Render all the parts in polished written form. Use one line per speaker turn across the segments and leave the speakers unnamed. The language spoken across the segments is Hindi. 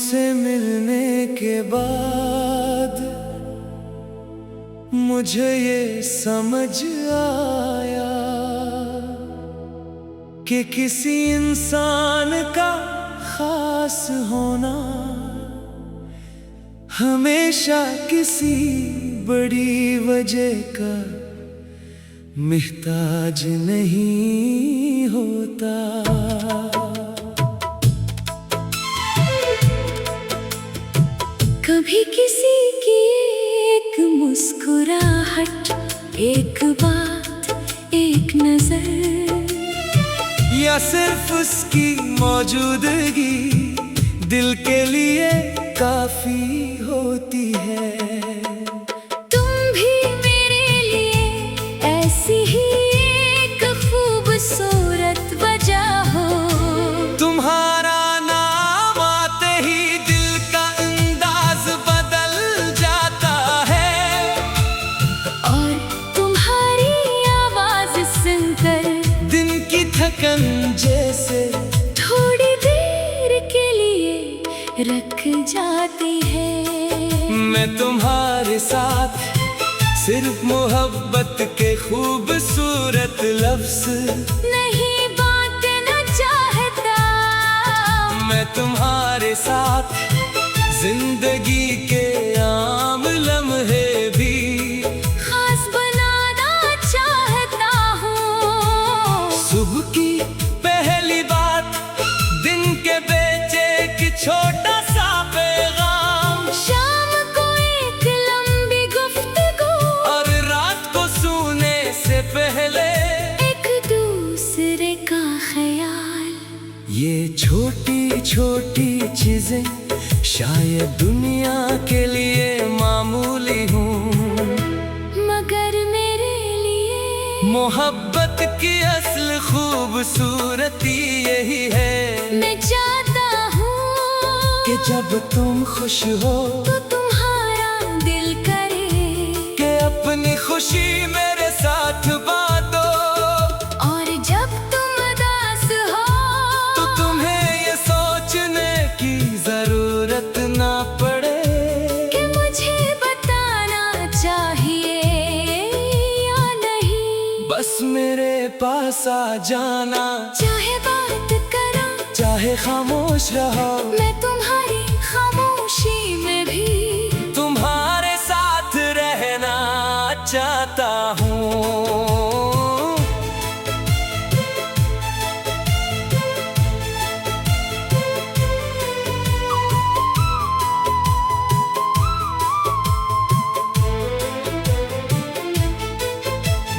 तुमसे मिलने के बाद मुझे ये समझ आया कि किसी इंसान का खास होना हमेशा किसी बड़ी वजह का मुहताज नहीं होता।
कभी किसी की एक मुस्कुराहट, एक बात, एक नजर,
या सिर्फ उसकी मौजूदगी दिल के लिए काफी होती है।
तुम भी मेरे लिए ऐसी ही एक खूबसूरत वजह हो।
तुम्हारा नाम आते ही दिल का अंदाज बदल जाता है,
और तुम्हारी आवाज सुनकर
दिन की थकन जैसे
थोड़ी देर के लिए रख जाती है।
मैं तुम्हारे साथ सिर्फ मोहब्बत के खूबसूरत लफ्ज़
नहीं बात न चाहता।
मैं तुम्हारे साथ जिंदगी के आम लम्हे भी
खास बनाना चाहता हूँ।
सुबह की पहली बात, दिन के बेचे की छोटा सा पैगाम,
शाम को एक लंबी गुफ्तगू,
और रात को सोने से पहले
एक दूसरे का ख्याल।
ये छोटी छोटी चीजें शायद दुनिया के लिए मामूली हूँ,
मगर मेरे लिए
मोहब्बत की असल खूबसूरती यही है
मैं चाहता हूँ
कि जब तुम खुश हो
तो तुम्हारा दिल करे
कि अपनी खुशी मेरे साथ बांटो,
और जब तुम उदास हो
तो तुम्हें ये सोचने की जरूरत ना पड़े
कि मुझे बताना चाहिए या नहीं।
बस मेरे पास आ जाना,
चाहे बात करो
चाहे खामोश रहो,
मैं तुम्हारी खामोशी में भी
तुम्हारे साथ रहना चाहता हूँ।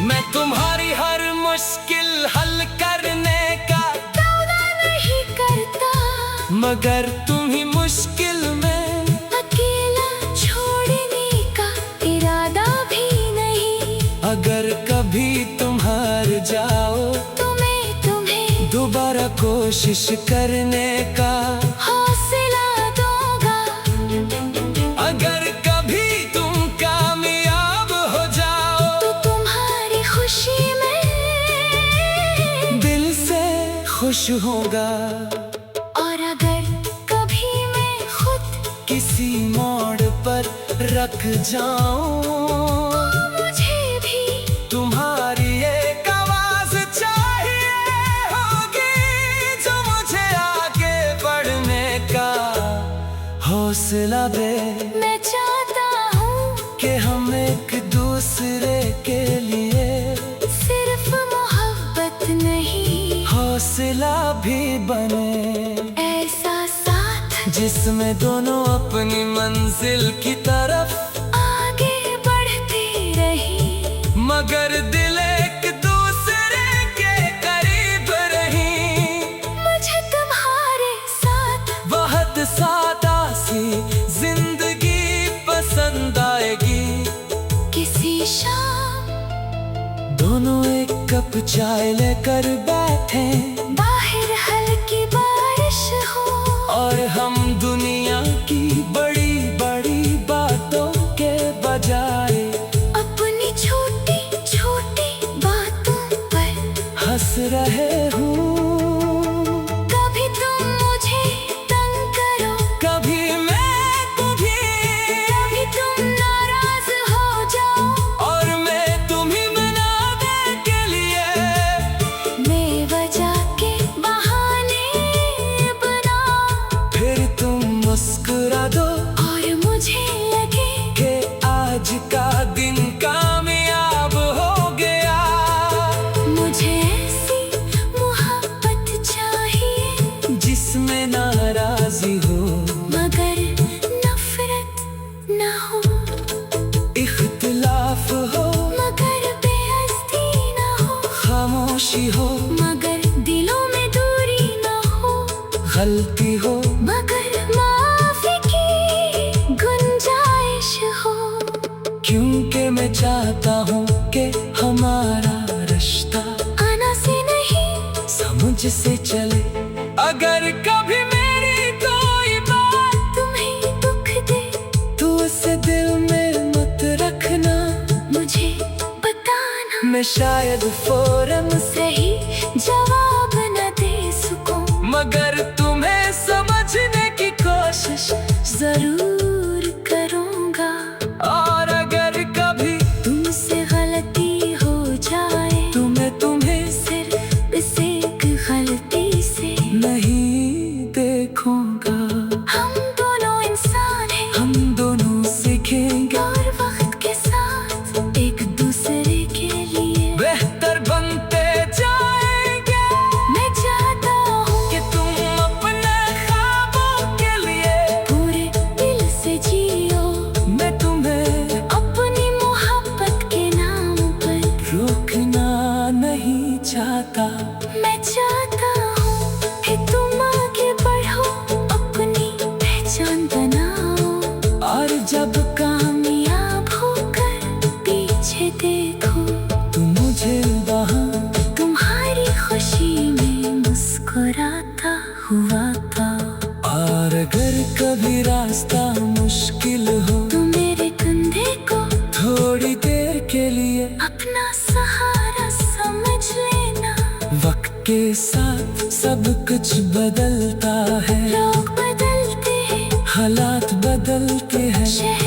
मैं तुम्हारी हर मुश्किल हल करने का
दावा नहीं करता,
मगर तुम ही मुश्किल में
अकेला छोड़ने का इरादा भी नहीं।
अगर कभी तुम हार जाओ
तो मैं तुम्हें
दोबारा कोशिश करने का
हौसला दूंगा।
अगर कभी तुम कामयाब हो जाओ
तो तुम्हारी खुशी में
दिल से खुश होगा।
और अगर कभी मैं खुद
किसी मोड़ पर रख जाऊं,
मुझे भी
तुम्हारी एक आवाज चाहिए होगी जो मुझे आगे बढ़ने का हौसला दे।
मैं चाहता हूँ
कि हम एक दूसरे के लिए
सिर्फ मोहब्बत नहीं,
हौसला भी बने,
ऐसा साथ
जिसमें दोनों अपनी मंजिल की तरफ
आगे बढ़ते रही,
मगर दिल एक दूसरे के करीब रही।
मुझे तुम्हारे साथ
बहुत सादा सी जिंदगी पसंद आएगी।
किसी शाम
दोनों एक कप चाय लेकर बैठे,
बाहर हल्की बारिश हो,
और हम दुनिया की बड़ी बड़ी बातों के बजाय
अपनी छोटी छोटी बातों पर
हंस रहे हूँ।
कभी तुम मुझे तंग करो,
कभी मैं चाहता हूँ कि हमारा रिश्ता
आना से नहीं
समझ से चले। अगर कभी मेरी कोई बात
तुम्हें दुख दे
तो उसे दिल में मत रखना,
मुझे बताना।
मैं शायद फौरन
सही जवाब न दे सकूं,
मगर तुम्हें समझने की कोशिश
जरूर करूंगा।
और अगर कभी
तुमसे गलती हो जाए
तो मैं तुम्हें
सिर्फ इस एक गलती से
नहीं देखूंगा।
हम दोनों इंसान हैं
हम दोनों सीखेंगे
और वक्त के साथ एक दूसरे के लिए
बेहतर बनते जाएंगे।
मैं चाहता हूँ
कि तुम अपने ख्वाबों के लिए
पूरे दिल से जियो,
मैं तुम्हें
अपनी मोहब्बत के नाम पर।
रोकना नहीं चाहता।
मैं चाहता हूँ कि तुम आगे बढ़ो, अपनी पहचान बनाओ,
और जब
कामयाब होकर पीछे देखो
तुम मुझे वहाँ
तुम्हारी खुशी में मुस्कुराता हुआ पाओ।
और अगर कभी रास्ता मुश्किल हो
तो मेरे कंधे को
थोड़ी देर के लिए
अपना सहारा समझ लेना।
वक्त के साथ सब कुछ बदलता है,
लोग बदलते हैं,
हालात बदलते हैं,
शहर